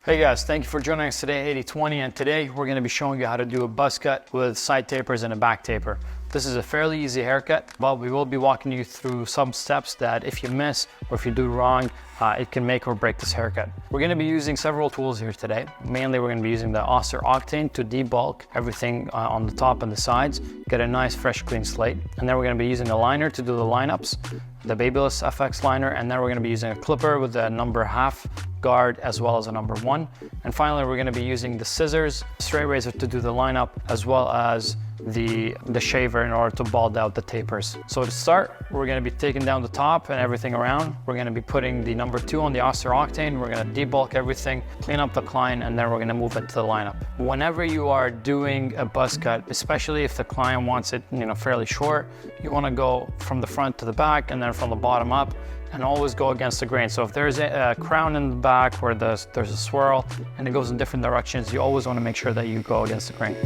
Hey guys, thank you for joining us today at 80/20, and today we're going to be showing you how to do a buzz cut with side tapers and a back taper. This is a fairly easy haircut, but we will be walking you through some steps that if you miss or if you do wrong, it can make or break this haircut. We're going to be using several tools here today. Mainly we're going to be using the Oster Octane to debulk everything on the top and the sides, get a nice fresh clean slate. And then we're going to be using a liner to do the lineups, the Babyliss FX liner, and then we're going to be using a clipper with a number 1/2 guard as well as a number 1. And finally, we're going to be using the scissors, straight razor to do the lineup, as well as the shaver in order to bald out the tapers. So to start, we're going to be taking down the top and everything around. We're going to be putting the number 2 on the Oster Octane. We're going to debulk everything, clean up the client, and then we're going to move it to the lineup. Whenever you are doing a buzz cut, especially if the client wants it, fairly short, you want to go from the front to the back and then from the bottom up, and always go against the grain. So if there's a crown in the back where there's a swirl and it goes in different directions, you always want to make sure that you go against the grain.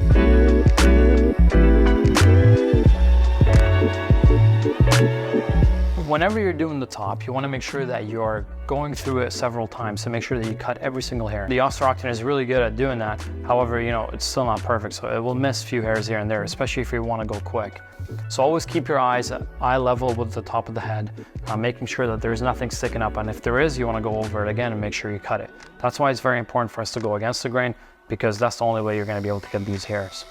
Whenever you're doing the top, you want to make sure that you're going through it several times to make sure that you cut every single hair. The Oster Octane is really good at doing that. However, it's still not perfect, so it will miss a few hairs here and there, especially if you want to go quick. So always keep your eyes at eye level with the top of the head, making sure that there's nothing sticking up. And if there is, you want to go over it again and make sure you cut it. That's why it's very important for us to go against the grain, because that's the only way you're going to be able to get these hairs.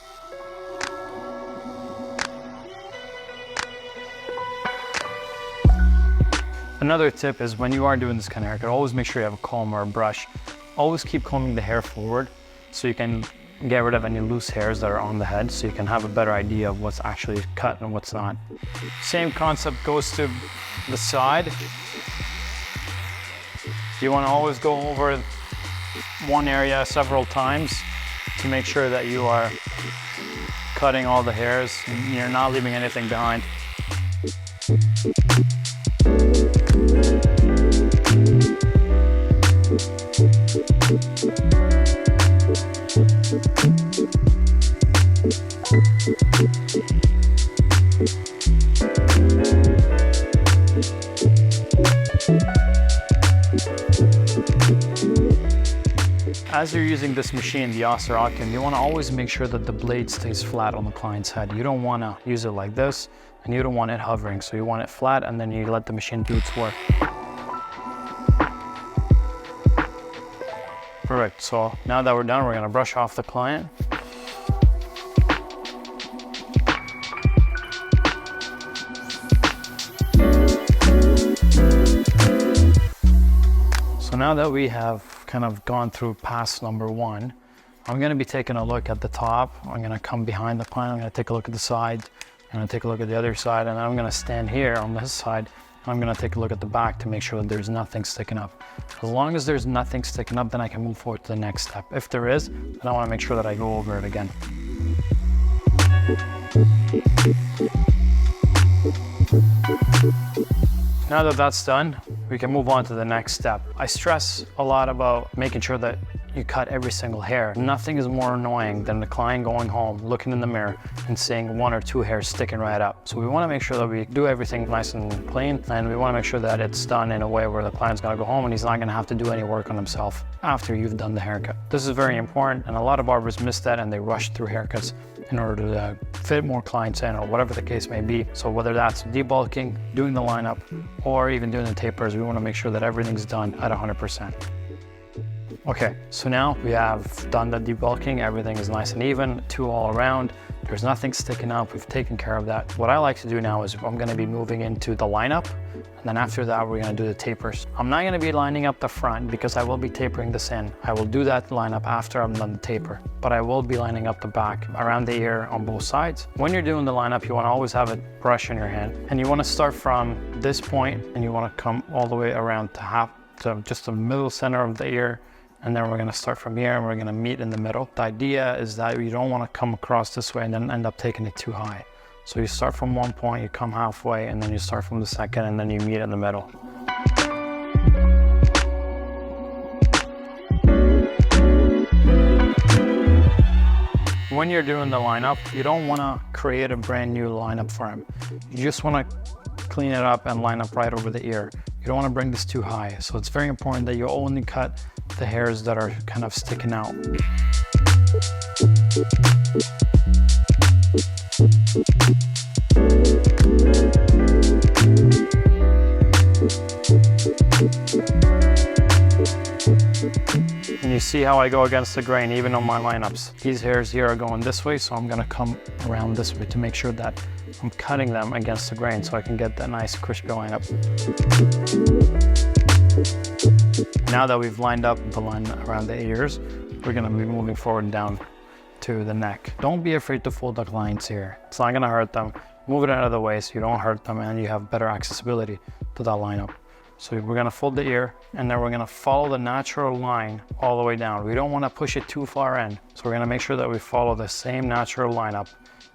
Another tip is when you are doing this kind of haircut, always make sure you have a comb or a brush. Always keep combing the hair forward so you can get rid of any loose hairs that are on the head, so you can have a better idea of what's actually cut and what's not. Same concept goes to the side. You want to always go over one area several times to make sure that you are cutting all the hairs and you're not leaving anything behind. As you're using this machine, the Oster Octane, you want to always make sure that the blade stays flat on the client's head. You don't want to use it like this, and you don't want it hovering. So you want it flat, and then you let the machine do its work. Perfect. So now that we're done, we're going to brush off the client. So now that we have kind of gone through pass number 1, I'm going to be taking a look at the top. I'm going to come behind the client. I'm going to take a look at the side. I'm going to take a look at the other side, and then I'm going to stand here on this side. I'm going to take a look at the back to make sure that there's nothing sticking up. As long as there's nothing sticking up, then I can move forward to the next step. If there is, then I want to make sure that I go over it again. Now that that's done, we can move on to the next step. I stress a lot about making sure that you cut every single hair. Nothing is more annoying than the client going home, looking in the mirror, and seeing 1 or 2 hairs sticking right up. So we want to make sure that we do everything nice and clean, and we want to make sure that it's done in a way where the client's going to go home and he's not going to have to do any work on himself after you've done the haircut. This is very important, and a lot of barbers miss that and they rush through haircuts in order to fit more clients in, or whatever the case may be. So whether that's debulking, doing the lineup, or even doing the tapers, we want to make sure that everything's done at 100%. Okay, so now we have done the debulking. Everything is nice and even, 2 all around. There's nothing sticking up. We've taken care of that. What I like to do now is I'm going to be moving into the lineup, and then after that we're going to do the tapers. I'm not going to be lining up the front because I will be tapering this in. I will do that lineup after I'm done the taper, but I will be lining up the back around the ear on both sides. When you're doing the lineup, you want to always have a brush in your hand, and you want to start from this point and you want to come all the way around to just the middle center of the ear. And then we're going to start from here and we're going to meet in the middle. The idea is that you don't want to come across this way and then end up taking it too high. So you start from one point, you come halfway, and then you start from the second, and then you meet in the middle. When you're doing the lineup, you don't want to create a brand new lineup for him. You just want to clean it up and line up right over the ear. You don't want to bring this too high. So it's very important that you only cut the hairs that are kind of sticking out. And you see how I go against the grain even on my lineups. These hairs here are going this way, so I'm gonna come around this way to make sure that I'm cutting them against the grain so I can get that nice crispy lineup. Now that we've lined up the line around the ears, we're gonna be moving forward and down to the neck. Don't be afraid to fold the lines here. It's not gonna hurt them. Move it out of the way so you don't hurt them and you have better accessibility to that lineup. So we're gonna fold the ear and then we're gonna follow the natural line all the way down. We don't wanna push it too far in. So we're gonna make sure that we follow the same natural lineup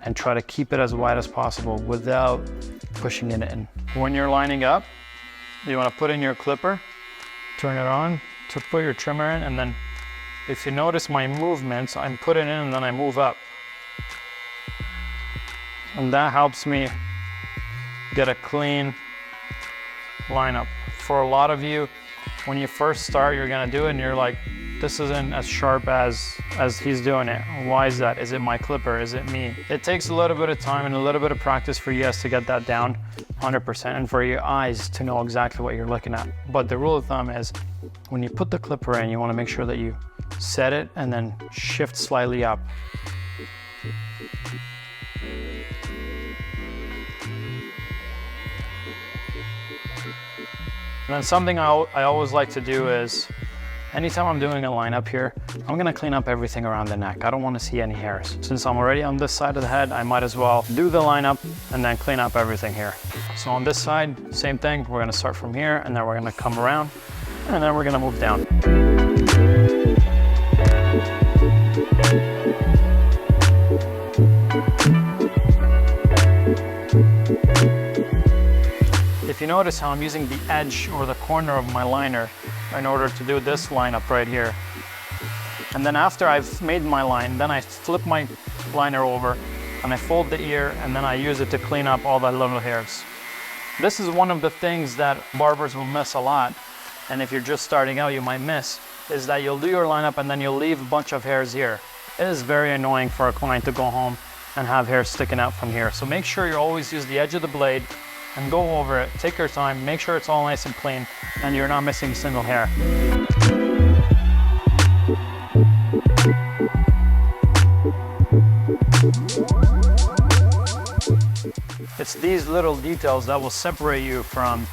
and try to keep it as wide as possible without pushing it in. When you're lining up, you wanna put in your clipper, turn it on to put your trimmer in, and then if you notice my movements, I'm putting in and then I move up. And that helps me get a clean lineup. For a lot of you, when you first start, you're gonna do it and you're like, this isn't as sharp as he's doing it. Why is that? Is it my clipper? Is it me? It takes a little bit of time and a little bit of practice for you guys to get that down 100% and for your eyes to know exactly what you're looking at. But the rule of thumb is when you put the clipper in, you wanna make sure that you set it and then shift slightly up. And then something I always like to do is, anytime I'm doing a lineup here, I'm gonna clean up everything around the neck. I don't wanna see any hairs. Since I'm already on this side of the head, I might as well do the lineup and then clean up everything here. So on this side, same thing. We're gonna start from here and then we're gonna come around and then we're gonna move down. If you notice how I'm using the edge or the corner of my liner in order to do this lineup right here. And then after I've made my line, then I flip my liner over and I fold the ear and then I use it to clean up all the little hairs. This is one of the things that barbers will miss a lot. And if you're just starting out, you might miss, is that you'll do your lineup and then you'll leave a bunch of hairs here. It is very annoying for a client to go home and have hair sticking out from here. So make sure you always use the edge of the blade and go over it, take your time, make sure it's all nice and clean and you're not missing a single hair. It's these little details that will separate you from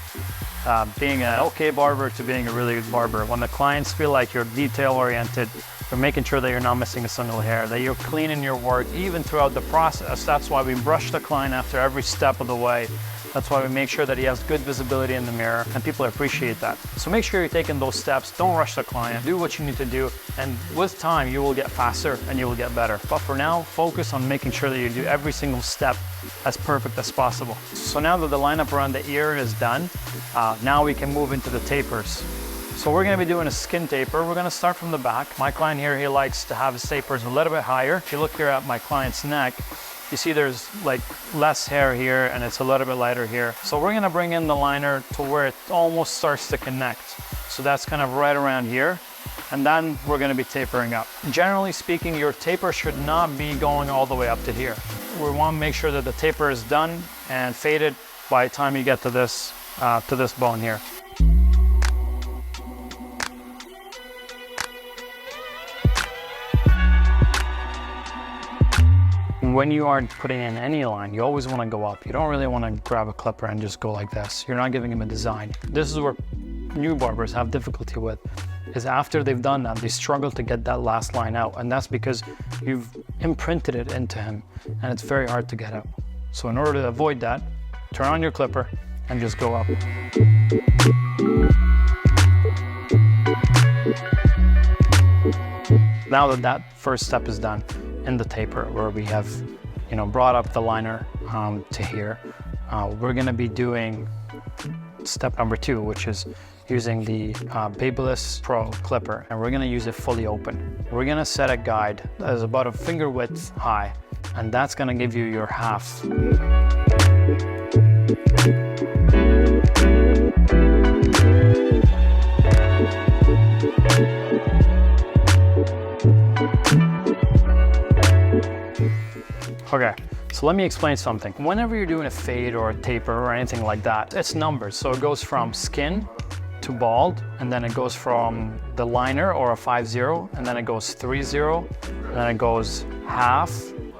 being an okay barber to being a really good barber. When the clients feel like you're detail oriented, you're making sure that you're not missing a single hair, that you're cleaning your work even throughout the process. That's why we brush the client after every step of the way. That's why we make sure that he has good visibility in the mirror and people appreciate that. So make sure you're taking those steps, don't rush the client, do what you need to do, and with time you will get faster and you will get better. But for now, focus on making sure that you do every single step as perfect as possible. So now that the lineup around the ear is done, now we can move into the tapers. So we're gonna be doing a skin taper. We're gonna start from the back. My client here, he likes to have his tapers a little bit higher. If you look here at my client's neck, you see there's like less hair here and it's a little bit lighter here. So we're gonna bring in the liner to where it almost starts to connect. So that's kind of right around here. And then we're gonna be tapering up. Generally speaking, your taper should not be going all the way up to here. We wanna make sure that the taper is done and faded by the time you get to this bone here. When you are putting in any line, you always want to go up. You don't really want to grab a clipper and just go like this. You're not giving him a design. This is where new barbers have difficulty with, is after they've done that, they struggle to get that last line out. And that's because you've imprinted it into him and it's very hard to get out. So in order to avoid that, turn on your clipper and just go up. Now that that first step is done, in the taper where we have, brought up the liner to here, we're gonna be doing step number 2, which is using the Babyliss Pro clipper, and we're gonna use it fully open. We're gonna set a guide that is about a finger width high, and that's gonna give you your half. Okay, so let me explain something. Whenever you're doing a fade or a taper or anything like that, it's numbers. So it goes from skin to bald, and then it goes from the liner or a 5-0, and then it goes 3-0, and then it goes half,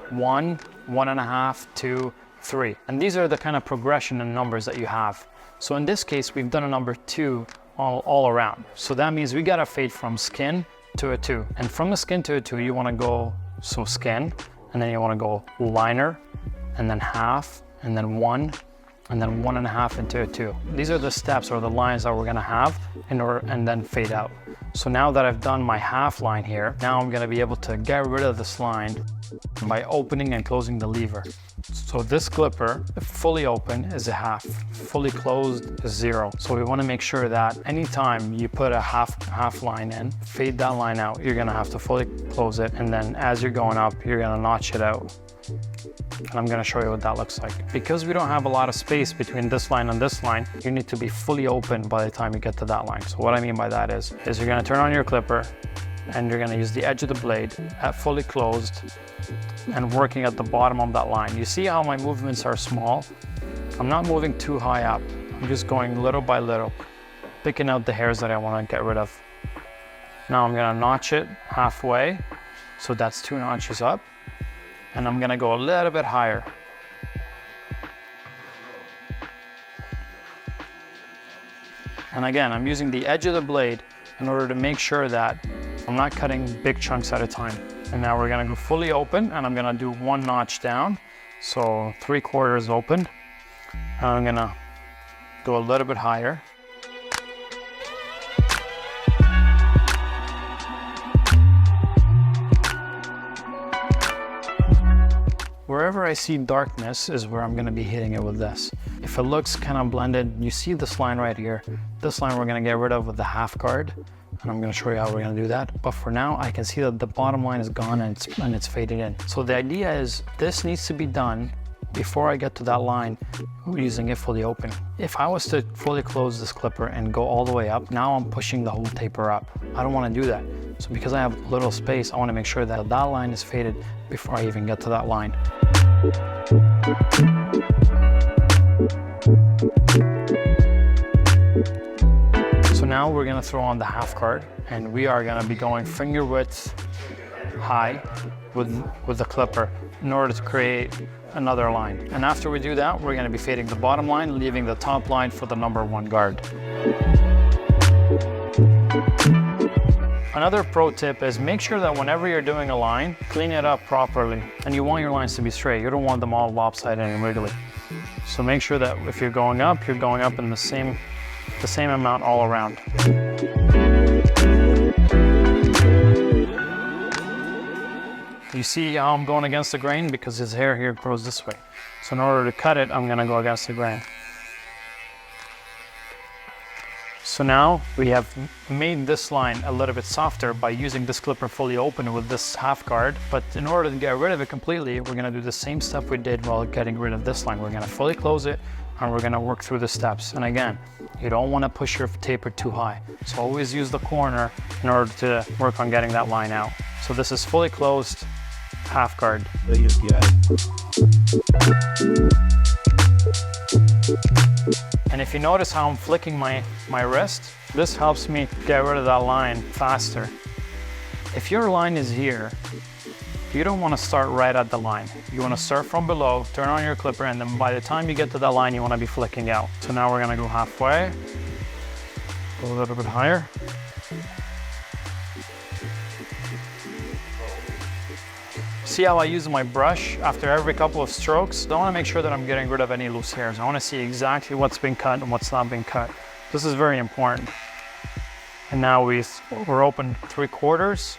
1, 1.5, 2, 3. And these are the kind of progression and numbers that you have. So in this case, we've done a number 2 all around. So that means we got to fade from skin to a 2. And from the skin to a 2, you want to go, so skin, and then you want to go liner, and then half, and then 1, and then 1.5 into a 2. These are the steps or the lines that we're gonna have and then fade out. So now that I've done my half line here, now I'm gonna be able to get rid of this line by opening and closing the lever. So this clipper, fully open is a half, fully closed is 0. So we wanna make sure that anytime you put a half line in, fade that line out, you're gonna have to fully close it, and then as you're going up, you're gonna notch it out. And I'm gonna show you what that looks like. Because we don't have a lot of space between this line and this line, you need to be fully open by the time you get to that line. So what I mean by that is you're gonna turn on your clipper and you're gonna use the edge of the blade at fully closed and working at the bottom of that line. You see how my movements are small? I'm not moving too high up. I'm just going little by little, picking out the hairs that I wanna get rid of. Now I'm gonna notch it halfway. So that's 2 notches up. And I'm gonna go a little bit higher. And again, I'm using the edge of the blade in order to make sure that I'm not cutting big chunks at a time. And now we're gonna go fully open, and I'm gonna do 1 notch down. So 3/4 open. And I'm gonna go a little bit higher. Wherever I see darkness is where I'm gonna be hitting it with this. If it looks kind of blended, you see this line right here. This line we're gonna get rid of with the half guard, and I'm gonna show you how we're gonna do that. But for now, I can see that the bottom line is gone and it's faded in. So the idea is this needs to be done before I get to that line using it fully open. If I was to fully close this clipper and go all the way up, now I'm pushing the whole taper up. I don't wanna do that. So because I have little space, I wanna make sure that that line is faded before I even get to that line. So now we're gonna throw on the half guard, and we are gonna be going finger width high with the clipper in order to create another line. And after we do that, we're gonna be fading the bottom line, leaving the top line for the number 1 guard. Another pro tip is make sure that whenever you're doing a line, clean it up properly. And you want your lines to be straight. You don't want them all lopsided and wiggly. So make sure that if you're going up in the same amount all around. You see how I'm going against the grain? Because his hair here grows this way. So in order to cut it, I'm gonna go against the grain. So now we have made this line a little bit softer by using this clipper fully open with this half guard. But in order to get rid of it completely, we're gonna do the same step we did while getting rid of this line. We're gonna fully close it, and we're gonna work through the steps. And again, you don't wanna push your taper too high. So always use the corner in order to work on getting that line out. So this is fully closed, half guard. And if you notice how I'm flicking my wrist, this helps me get rid of that line faster. If your line is here, you don't want to start right at the line. You want to start from below, turn on your clipper, and then by the time you get to that line, you want to be flicking out. So now we're going to go halfway, go a little bit higher. See how I use my brush after every couple of strokes? I want to make sure that I'm getting rid of any loose hairs. I want to see exactly what's been cut and what's not been cut. This is very important. And now we're open 3/4.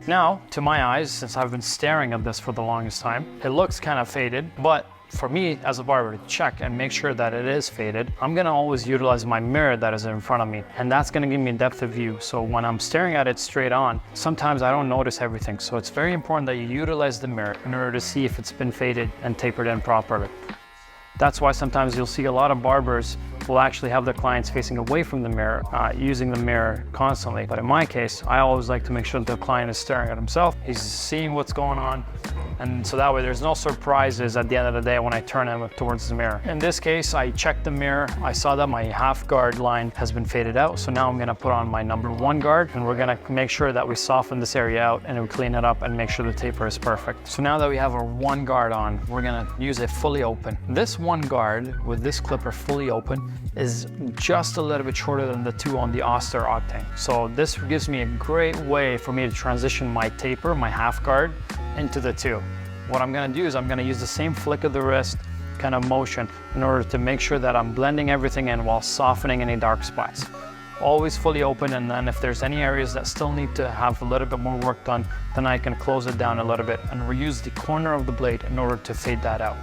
Now, to my eyes, since I've been staring at this for the longest time, it looks kind of faded, but for me as a barber to check and make sure that it is faded, I'm gonna always utilize my mirror that is in front of me, and that's gonna give me depth of view. So when I'm staring at it straight on, sometimes I don't notice everything. So it's very important that you utilize the mirror in order to see if it's been faded and tapered in properly. That's why sometimes you'll see a lot of barbers will actually have their clients facing away from the mirror, using the mirror constantly. But in my case, I always like to make sure that the client is staring at himself, he's seeing what's going on, and so that way there's no surprises at the end of the day when I turn him towards the mirror. In this case, I checked the mirror, I saw that my half guard line has been faded out, so now I'm gonna put on my number 1 guard, and we're gonna make sure that we soften this area out and we clean it up and make sure the taper is perfect. So now that we have our 1 guard on, we're gonna use it fully open. This 1 guard with this clipper fully open is just a little bit shorter than the 2 on the Oster Octane. So this gives me a great way for me to transition my taper, my half guard, into the 2. What I'm gonna do is I'm gonna use the same flick of the wrist kind of motion in order to make sure that I'm blending everything in while softening any dark spots. Always fully open, and then if there's any areas that still need to have a little bit more work done, then I can close it down a little bit and reuse the corner of the blade in order to fade that out.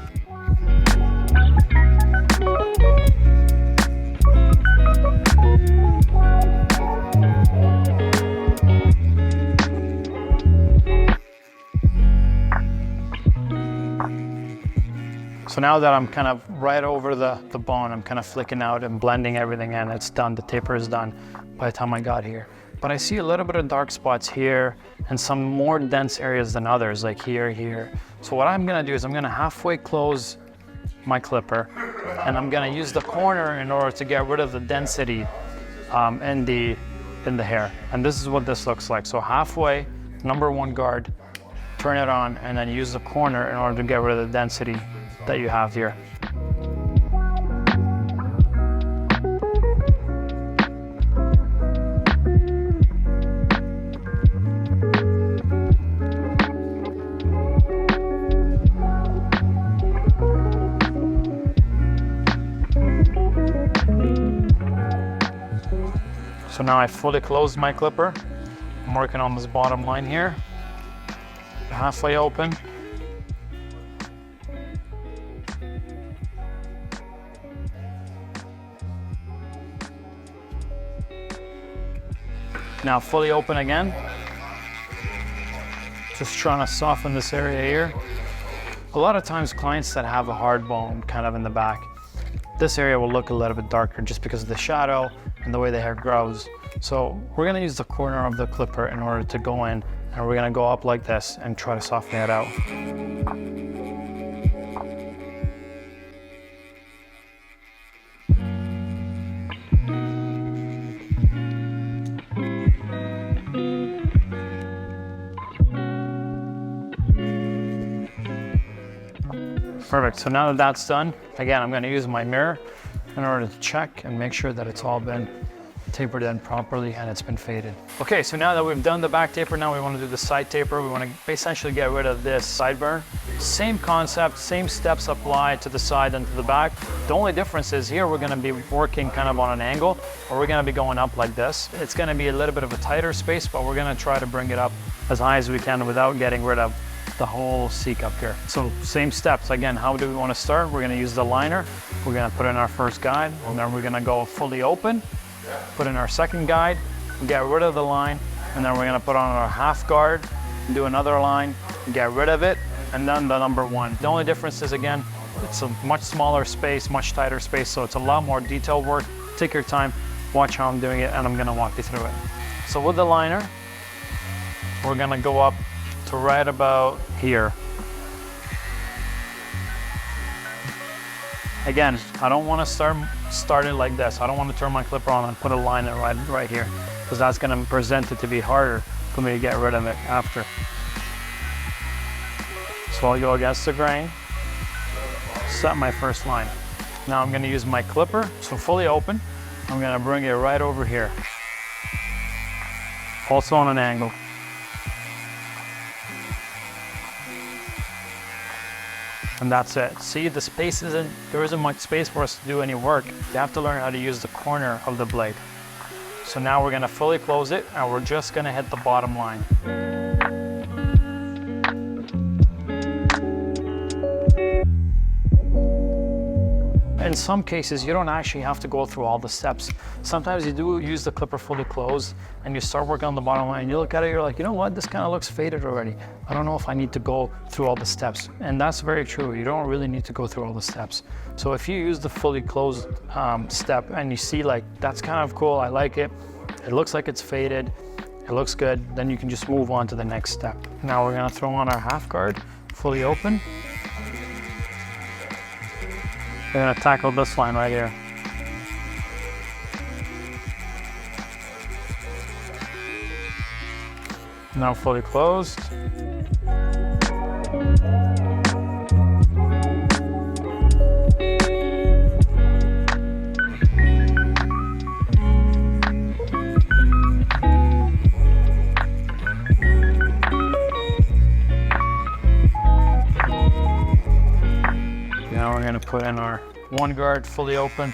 So now that I'm kind of right over the bone, I'm kind of flicking out and blending everything in. It's done, the taper is done by the time I got here. But I see a little bit of dark spots here and some more dense areas than others, like here. So what I'm gonna do is I'm gonna halfway close my clipper, and I'm gonna use the corner in order to get rid of the density in the hair. And this is what this looks like. So halfway, number 1 guard, turn it on, and then use the corner in order to get rid of the density that you have here. So now I fully closed my clipper. I'm working on this bottom line here. Halfway open. Now fully open again. Just trying to soften this area here. A lot of times clients that have a hard bone kind of in the back, this area will look a little bit darker just because of the shadow and the way the hair grows. So we're gonna use the corner of the clipper in order to go in, and we're gonna go up like this and try to soften it out. Perfect, so now that that's done, again, I'm gonna use my mirror in order to check and make sure that it's all been tapered in properly and it's been faded. Okay, so now that we've done the back taper, now we wanna do the side taper. We wanna essentially get rid of this sideburn. Same concept, same steps apply to the side and to the back. The only difference is here we're gonna be working kind of on an angle, or we're gonna be going up like this. It's gonna be a little bit of a tighter space, but we're gonna try to bring it up as high as we can without getting rid of the whole seek up here. So same steps. Again, how do we want to start? We're going to use the liner. We're going to put in our first guide, and then we're going to go fully open, put in our second guide, get rid of the line, and then we're going to put on our half guard, do another line, get rid of it, and then the number 1. The only difference is, again, it's a much smaller space, much tighter space, so it's a lot more detailed work. Take your time, watch how I'm doing it, and I'm going to walk you through it. So with the liner, we're going to go up to right about here. Again, I don't want to start it like this. I don't want to turn my clipper on and put a liner right here, because that's going to present it to be harder for me to get rid of it after. So I'll go against the grain, set my first line. Now I'm going to use my clipper, so fully open. I'm going to bring it right over here, also on an angle. And that's it. See, the space there isn't much space for us to do any work. You have to learn how to use the corner of the blade. So now we're gonna fully close it, and we're just gonna hit the bottom line. in some cases, you don't actually have to go through all the steps. Sometimes you do use the clipper fully closed and you start working on the bottom line, and you look at it, you're like, you know what, this kind of looks faded already. I don't know if I need to go through all the steps. And that's very true. You don't really need to go through all the steps. So if you use the fully closed step and you see like, that's kind of cool, I like it, it looks like it's faded, it looks good, then you can just move on to the next step. Now we're gonna throw on our half guard, fully open. We're gonna tackle this line right here. Now fully closed. Now we're gonna put in our one guard fully open.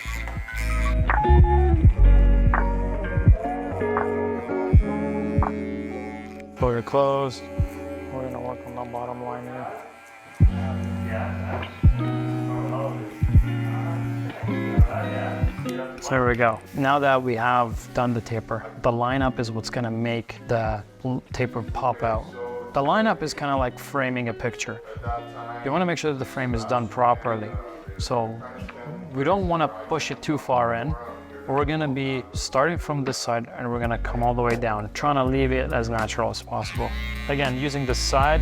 Fully closed. We're gonna work on the bottom line here. So there we go. Now that we have done the taper, the lineup is what's gonna make the taper pop out. The lineup is kind of like framing a picture. You want to make sure that the frame is done properly. So we don't want to push it too far in. We're going to be starting from this side and we're going to come all the way down, trying to leave it as natural as possible. Again, using this side.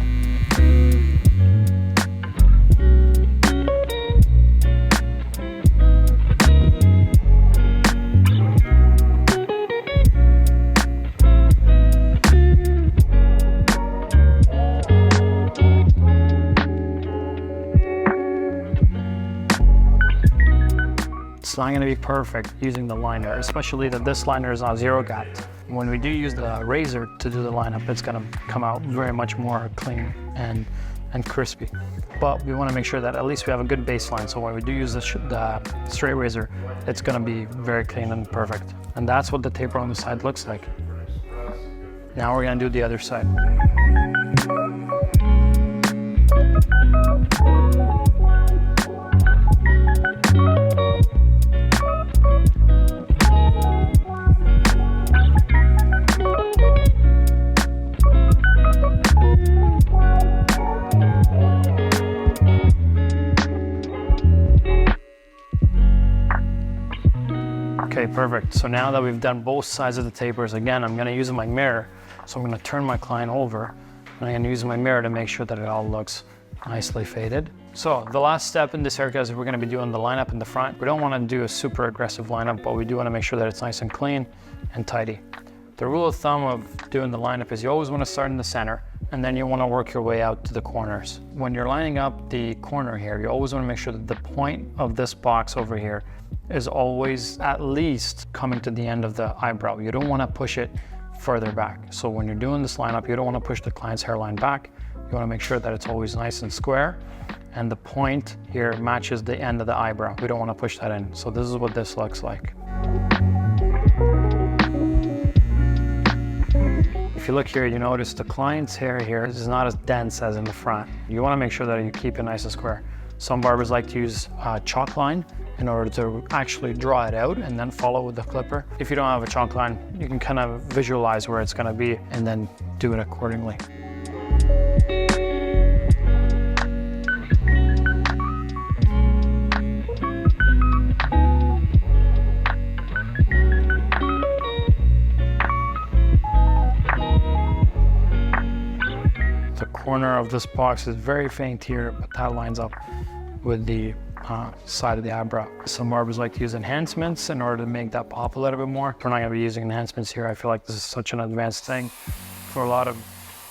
It's not going to be perfect using the liner, especially that this liner is not zero gap. When we do use the razor to do the lineup, it's going to come out very much more clean and crispy. But we want to make sure that at least we have a good baseline, so when we do use the straight razor, it's going to be very clean and perfect. And that's what the taper on the side looks like. Now we're going to do the other side. Okay, perfect. So now that we've done both sides of the tapers, again, I'm gonna use my mirror. So I'm gonna turn my client over and I'm gonna use my mirror to make sure that it all looks nicely faded. So the last step in this haircut is we're gonna be doing the lineup in the front. We don't wanna do a super aggressive lineup, but we do wanna make sure that it's nice and clean and tidy. The rule of thumb of doing the lineup is you always wanna start in the center and then you wanna work your way out to the corners. When you're lining up the corner here, you always wanna make sure that the point of this box over here is always at least coming to the end of the eyebrow. You don't want to push it further back. So when you're doing this lineup, you don't want to push the client's hairline back. You want to make sure that it's always nice and square and the point here matches the end of the eyebrow. We don't want to push that in. So this is what this looks like. If you look here, you notice the client's hair here is not as dense as in the front. You want to make sure that you keep it nice and square. Some barbers like to use chalk line in order to actually draw it out and then follow with the clipper. If you don't have a chalk line, you can kind of visualize where it's going to be and then do it accordingly. The corner of this box is very faint here, but that lines up with the side of the eyebrow. Some barbers like to use enhancements in order to make that pop a little bit more. We're not going to be using enhancements here. I feel like this is such an advanced thing. For a lot of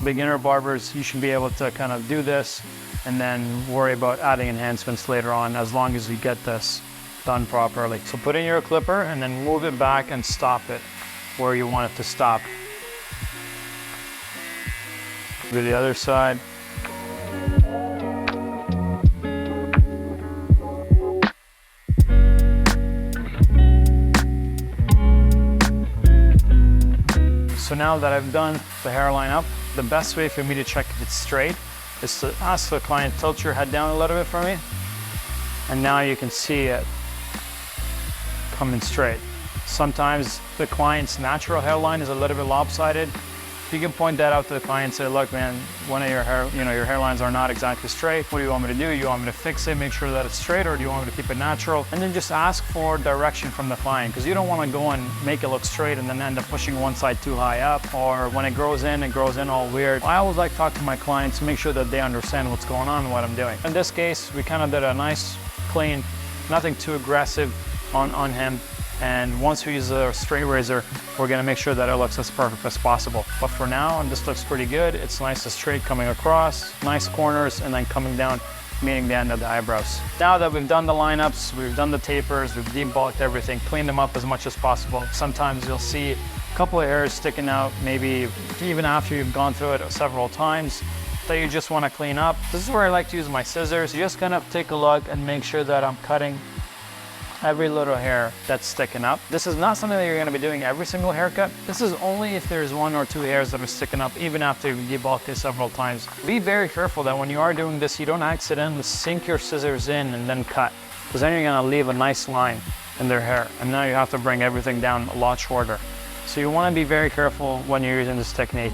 beginner barbers, you should be able to kind of do this and then worry about adding enhancements later on, as long as you get this done properly. So put in your clipper and then move it back and stop it where you want it to stop. Do the other side. So now that I've done the hairline up, the best way for me to check if it's straight is to ask the client, tilt your head down a little bit for me. And now you can see it coming straight. Sometimes the client's natural hairline is a little bit lopsided. You can point that out to the client and say, look, man, one of your hair, your hairlines are not exactly straight. What do you want me to do? You want me to fix it, make sure that it's straight, or do you want me to keep it natural? And then just ask for direction from the client, because you don't want to go and make it look straight and then end up pushing one side too high up, or when it grows in all weird. I always like to talk to my clients to make sure that they understand what's going on and what I'm doing. In this case, we kind of did a nice, clean, nothing too aggressive on him. And once we use a straight razor, we're gonna make sure that it looks as perfect as possible. But for now, and this looks pretty good, it's nice and straight coming across, nice corners, and then coming down, meeting the end of the eyebrows. Now that we've done the lineups, we've done the tapers, we've debulked everything, cleaned them up as much as possible. Sometimes you'll see a couple of hairs sticking out, maybe even after you've gone through it several times, that you just wanna clean up. This is where I like to use my scissors. You just kind of take a look and make sure that I'm cutting every little hair that's sticking up. This is not something that you're gonna be doing every single haircut. This is only if there's 1 or 2 hairs that are sticking up, even after you debulk it several times. Be very careful that when you are doing this, you don't accidentally sink your scissors in and then cut, because then you're gonna leave a nice line in their hair. And now you have to bring everything down a lot shorter. So you wanna be very careful when you're using this technique.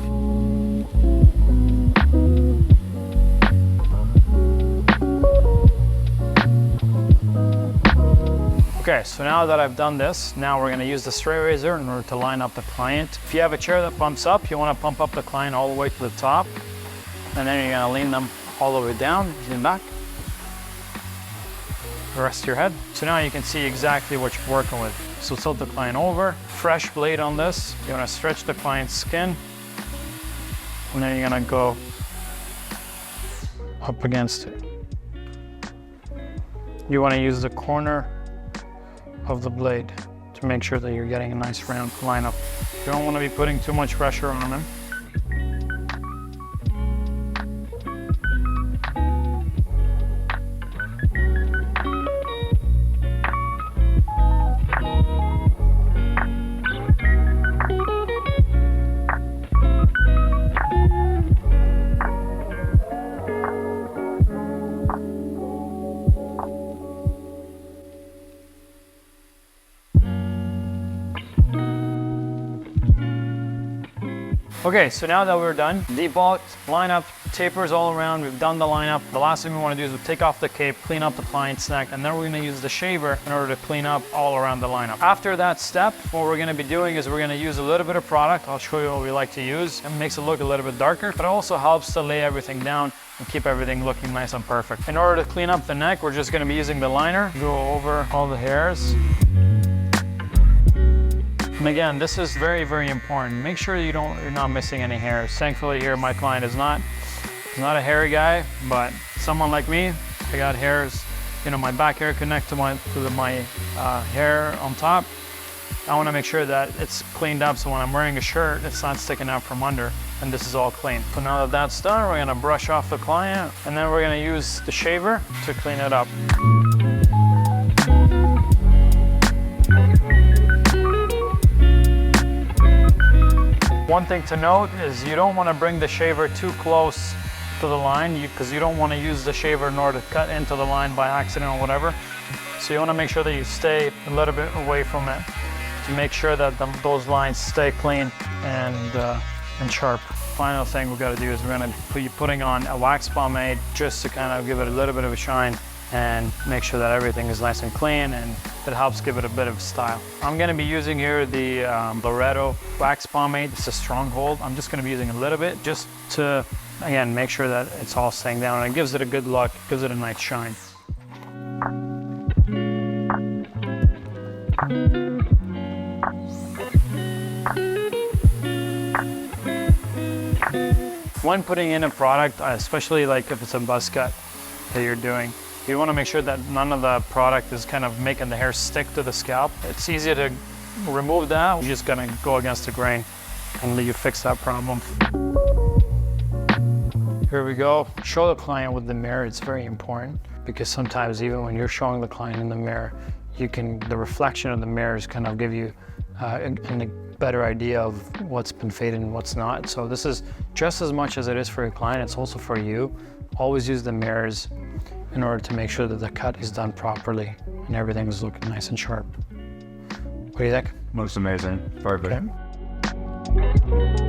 Okay, so now that I've done this, now we're gonna use the straight razor in order to line up the client. If you have a chair that pumps up, you wanna pump up the client all the way to the top, and then you're gonna lean them all the way down, lean back, rest your head. So now you can see exactly what you're working with. So tilt the client over, fresh blade on this. You wanna stretch the client's skin, and then you're gonna go up against it. You wanna use the corner of the blade to make sure that you're getting a nice round lineup. You don't want to be putting too much pressure on them. Okay, so now that we're done, debulked, lineup, tapers all around, we've done the lineup. The last thing we want to do is we take off the cape, clean up the client's neck, and then we're going to use the shaver in order to clean up all around the lineup. After that step, what we're going to be doing is we're going to use a little bit of product. I'll show you what we like to use. It makes it look a little bit darker, but it also helps to lay everything down and keep everything looking nice and perfect. In order to clean up the neck, we're just going to be using the liner, go over all the hairs. And again, this is very, very important. Make sure you're not missing any hairs. Thankfully here, my client is not a hairy guy, but someone like me, I got hairs, my back hair connect to my hair on top. I wanna make sure that it's cleaned up so when I'm wearing a shirt, it's not sticking out from under, and this is all clean. So now that that's done, we're gonna brush off the client, and then we're gonna use the shaver to clean it up. One thing to note is you don't want to bring the shaver too close to the line because you don't want to use the shaver in order to cut into the line by accident or whatever. So you want to make sure that you stay a little bit away from it to make sure that those lines stay clean and sharp. Final thing we've got to do is we're going to be putting on a wax pomade just to kind of give it a little bit of a shine and make sure that everything is nice and clean, and it helps give it a bit of style. I'm gonna be using here the Loretto wax pomade. It's a Stronghold. I'm just gonna be using a little bit just to, again, make sure that it's all staying down, and it gives it a good look, gives it a nice shine. When putting in a product, especially like if it's a buzz cut that you're doing, you want to make sure that none of the product is kind of making the hair stick to the scalp. It's easy to remove that. You're just gonna go against the grain and you fix that problem. Here we go. Show the client with the mirror. It's very important because sometimes even when you're showing the client in the mirror, the reflection of the mirrors kind of give you a better idea of what's been faded and what's not. So this is just as much as it is for your client, it's also for you. Always use the mirrors in order to make sure that the cut is done properly and everything is looking nice and sharp. What do you think? Looks amazing. Perfect. Okay.